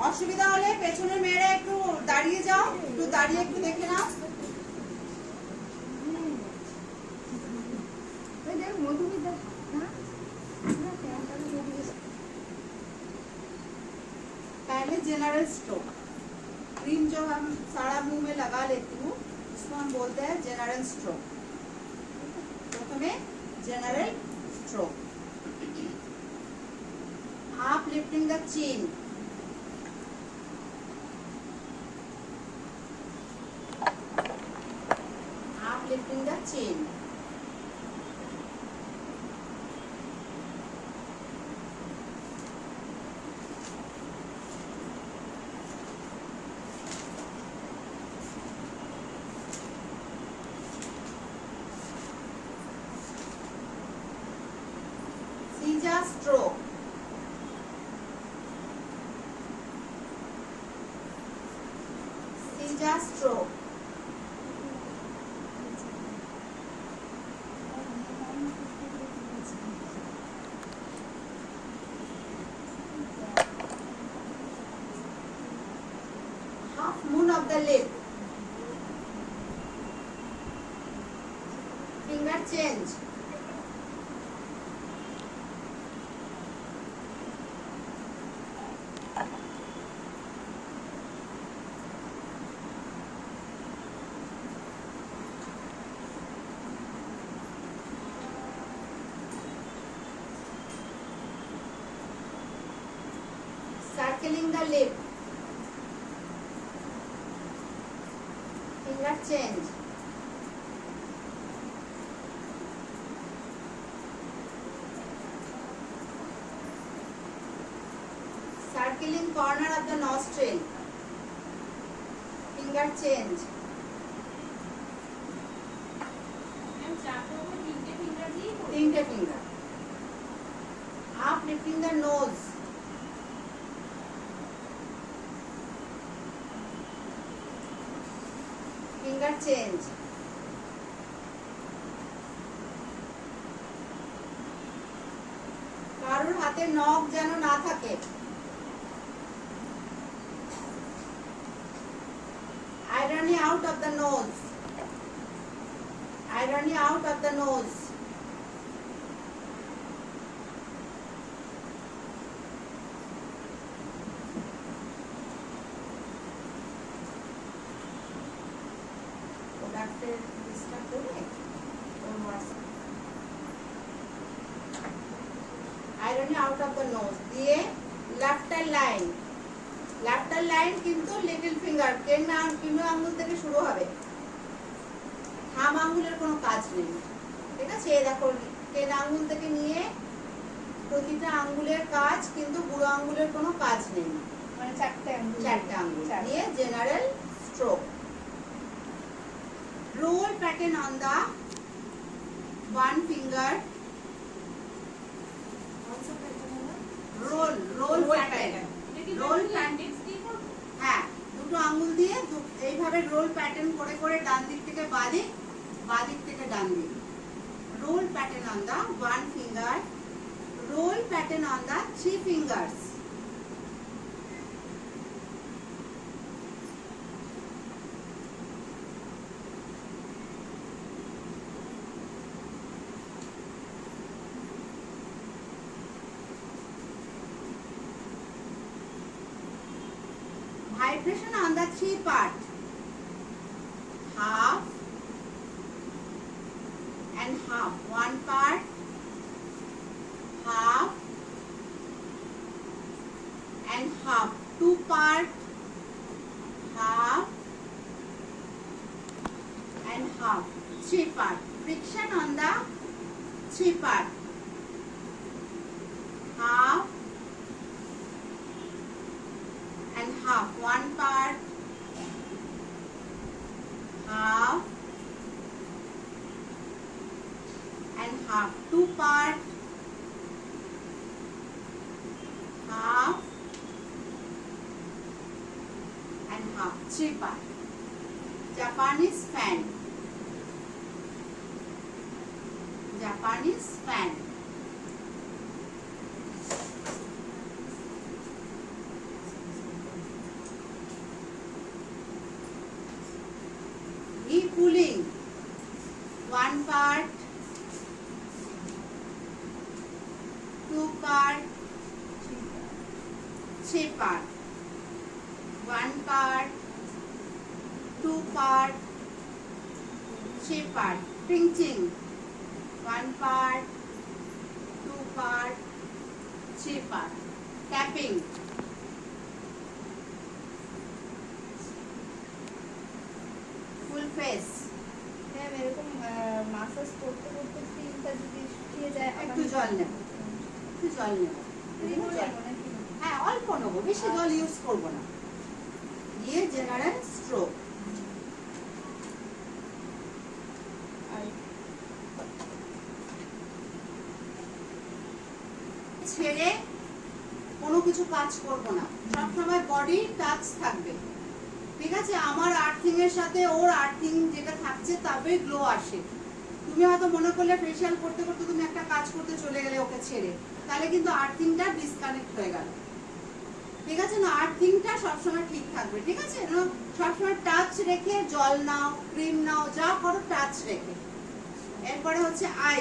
অসুবিধা হলে পেছনের মেয়েরা একটু দাঁড়িয়ে যাও, একটু দাঁড়িয়ে একটু দেখে নাও। पहले जनरल स्ट्रोक, क्रीम जो हम सारा मुंह में लगा लेती हूँ उसको हम बोलते हैं जनरल स्ट्रोक। प्रथमे general stroke. Half lifting the chin, half lifting the chin, सीजा stroke, सीजा stroke, half moon of the lip, finger change, circling the lip, finger change, circling corner of the nostril, finger change, तीनटे finger, half lifting the nose, finger change, কারোর হাতে নখ যেন না থাকে, irony out of the nose, irony out of the nose, প্রোডাক্টের লিস্টটা করে ওর WhatsApp, irony out of the nose দিয়ে লেফটার লাইন, লেফটার লাইন কিন্তু লিটল ফিঙ্গার কিনো আঙ্গুল থেকে শুরু হবে, থাম আঙ্গুলের কোনো কাজ নেই, ঠিক আছে? এই দেখো টেন আঙ্গুল থেকে নিয়ে প্রতিটা আঙ্গুলের কাজ, কিন্তু বুড়ো আঙ্গুলের কোনো কাজ নেই, মানে চারটে আঙ্গুল নিয়ে general stroke. Roll pattern on the one finger, roll pattern, হ্যাঁ দুটো আঙ্গুল দিয়ে এইভাবে রোল প্যাটার্ন করে করে ডান দিক থেকে বাঁ দিক থেকে ডান দিক, roll pattern on the one finger, roll pattern on the three fingers, vibration on the three part, half and half, one part, half and half, two part, half and half, three part, friction on the three part, half and half, one part, half and half, two part, half and half, three part. Japanese fan, Japanese fan, pulling, 1 part, 2 part, 3 part, 1 part, 2 part, 3 part, pinching, 1 part, 2 part, 3 part, tapping, full face, হ্যাঁ এরকম massage করতে করতে স্কিনটা যদি শুকিয়ে যায় একটু জল নেব, একটু জল নেব, হ্যাঁ অল্প নেবো, বেশি জল ইউজ করবো না, দিয়ে জেনারেল স্ট্রোক। ছেড়ে কোনো কিছু কাজ করব না, সবসময় বডি টাচ থাকবে, ঠিক আছে? আমার আর্থিং এর সাথে ওর আর্থিং যেটা থাকছে তবেই গ্লো আসে। তুমি হয়তো মনে করলে ফেশিয়াল করতে করতে তুমি একটা কাজ করতে চলে গেলে ওকে ছেড়ে, তাহলে কিন্তু আর্থিংটা ডিসকানেক্ট হয়ে গেল, ঠিক আছে না? আর্থিংটা সবসময় ঠিক থাকবে, ঠিক আছে না? সবসময় টাচ রেখে জল নাও, ক্রিম নাও, যা করো টাচ রেখে। এরপরে হচ্ছে I,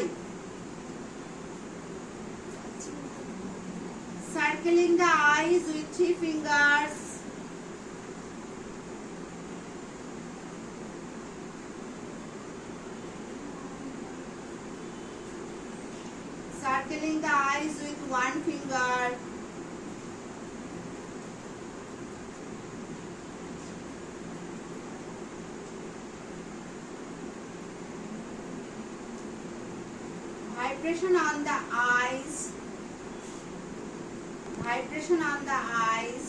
circling the eyes with 3 fingers, circling the eyes with 1 finger, vibration on the eyes, vibration on the eyes,